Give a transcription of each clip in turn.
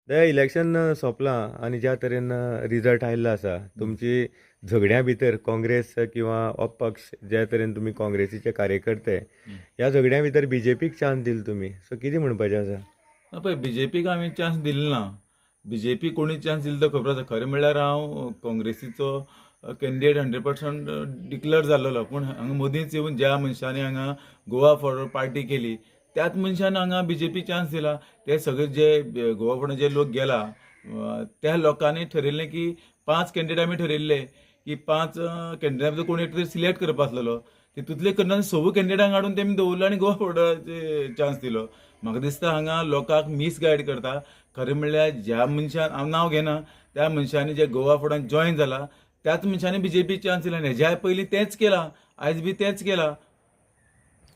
ते इलेक्शन सोंपलां आनी ज्या तरेन रिजल्ट आयिल्लो आसा तुमची झगड्या भितर काँग्रेस किंवा अपक्ष ज्या तरेन तुमी काँग्रेसीचे कार्यकर्ते ह्या झगड्या भितर बीजेपीक चान्स दिलो तुमी सो कितें म्हणपाचें आसा पळय बीजेपीक आमी चान्स दिलो ना. बीजेपी कोणी चान्स दिलो तो खबर आसा. खरें म्हणल्यार हांव काँग्रेसीचो कॅन्डिडेट 100% डिक्लेअर जाल्लो. पूण हांगा मदींच येवन ज्या मनशांनी हांगा गोवा फॉरवर्ड पार्टी केली त्याच मनशान हांगा बीजेपी चान्स दिला. ते सगळे जे गोवा फॉरवर्ड जे लोक गेला त्या लोकांनी ठरयिल्लें की 5 कॅन्डिडेट आमी ठरयिल्ले की 5 कॅन्डिडेट भितर कोणी एक तरी सिलेक्ट करपा आसलेलो. तितूंतले करना 6 कॅन्डिडेटांक हाडून तेमी दवरलो आनी गोवा फॉरवर्डाचे चान्स दिलो. म्हाका दिसता हांगा लोकांक मिसगायड करता. खरें म्हणल्यार ज्या मनशान हांव नांव घेना त्या मनशांनी जे गोवा फॉरवर्डान जॉयन जाला त्याच मनशांनी बीजेपी चान्स दिला. हेज्या पयलीं तेंच केलां, आयज बी तेंच केलां.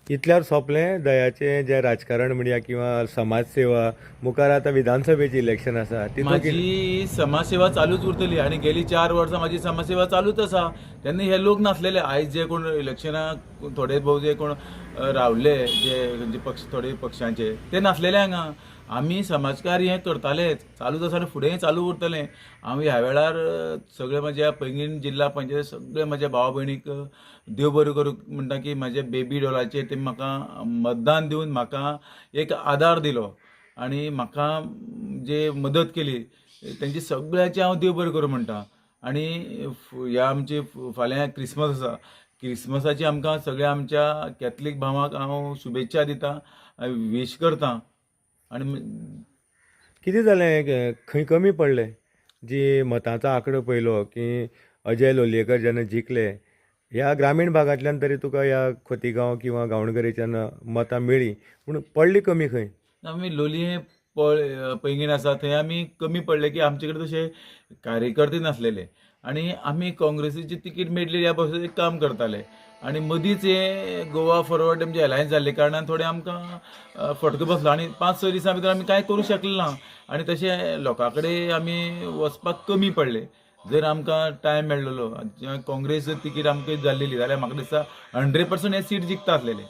इतल्यार सोंपलें दयाचें जें राजकारण म्हणया किंवा समाज सेवा मुखार आतां विधानसभेचें इलेक्शन आसा तितूंत माझी समाजसेवा चालूच उरतली आनी गेली 4 वर्सां माझी समाजसेवा चालूच आसा. तेन्ना हे लोक नासलेले. आयज जे कोण इलेक्शनाक थोडे भोव जे कोण रावले जे पक्ष थोडे पक्षांचे ते नासलेले हांगा. आमी समाजकार्य हें करतालेच, चालूच आसा आनी फुडेंय चालू उरतलें. हांव ह्या वेळार सगळे म्हज्या पैंगीण जिल्ला पंचायत सगळे म्हज्या भावा भयणीक देव बरें करूं म्हणटा की म्हाजे बेबी डॉलाचेर ते म्हाका मतदान दिवन म्हाका एक आदार दिलो आनी म्हाका जे मदत केली तेंची सगळ्याची हांव देव बरें करूं म्हणटा. आनी ह्या आमची फाल्यां क्रिसमस आसा. क्रिसमसाची आमकां सगळ्या आमच्या कॅथलीक भावांक हांव शुभेच्छा दितां, विश करतां. आनी कितें जालें खंय कमी पडलें जी मतांचो आंकडो पयलो की अजय लोलयेकर जेन्ना जिखले ह्या ग्रामीण भागांतल्यान तरी तुका ह्या खोतीगांव किंवा गांवणगरेच्यान मतां मेळ्ळी पूण पडली कमी खंय आमी लोलये पैंगीण आसा थंय आमी कमी पडले की आमचे कडेन तशे कार्यकर्ते नासलेले आनी आमी काँग्रेसीची तिकीट मेळटली ह्या बसून एक काम करताले. आनी मदींच हे गोवा फॉरवर्ड म्हणजे अलायन्स जाल्ले कारणान थोडे आमकां फटको बसलो आनी 5-6 दिसां भितर आमी कांय करूं शकले ना. आनी तशें लोकां कडेन आमी वचपाक कमी पडले. जर आमकां टायम मेळ्ळलो काँग्रेस तिकीट आमकां जाल्लेली जाल्यार म्हाका दिसता 100% हे सीट जिखता आसलेले.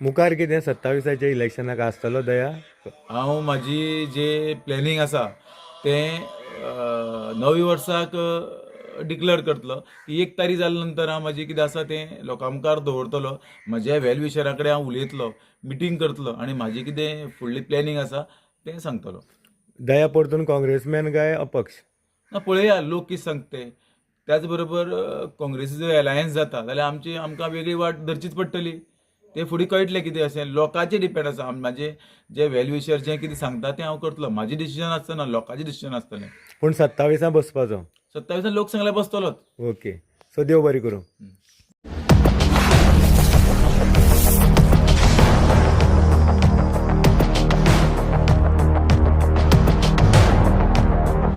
मुखार कितें 27च्या इलेक्शनाक आसतलो दया हांव म्हाजी जे प्लॅनिंग आसा तें नवी वर्साक डिक्लेअर करतलो की 1 तारीख जाल्या नंतर हांव म्हाजें कितें आसा तें लोकां मुखार दवरतलो. म्हज्या वेलविशरा कडेन हांव उलयतलो, मिटींग करतलो आनी म्हाजी कितें फुडली प्लॅनिंग आसा तें सांगतलो. दया परतून काँग्रेसमॅन काय अपक्ष ना पळया लोक कितें सांगता तें. त्याच बरोबर काँग्रेसीचो अलायन्स जाता जाल्यार आमकां वेगळी वाट धरचीच पडटली. ते फुडें कळटलें कितें अशें लोकांचेर डिपेंड आसा. म्हाजे जे वेलविशर जें कितें सांगता तें हांव करतलो. म्हाजें डिसिजन आसतना लोकांचें डिसिजन आसतलें. पूण 27 बसपाचो 27 लोक सांगल्यार बसतलोच. ओके सो देव बरें करूं.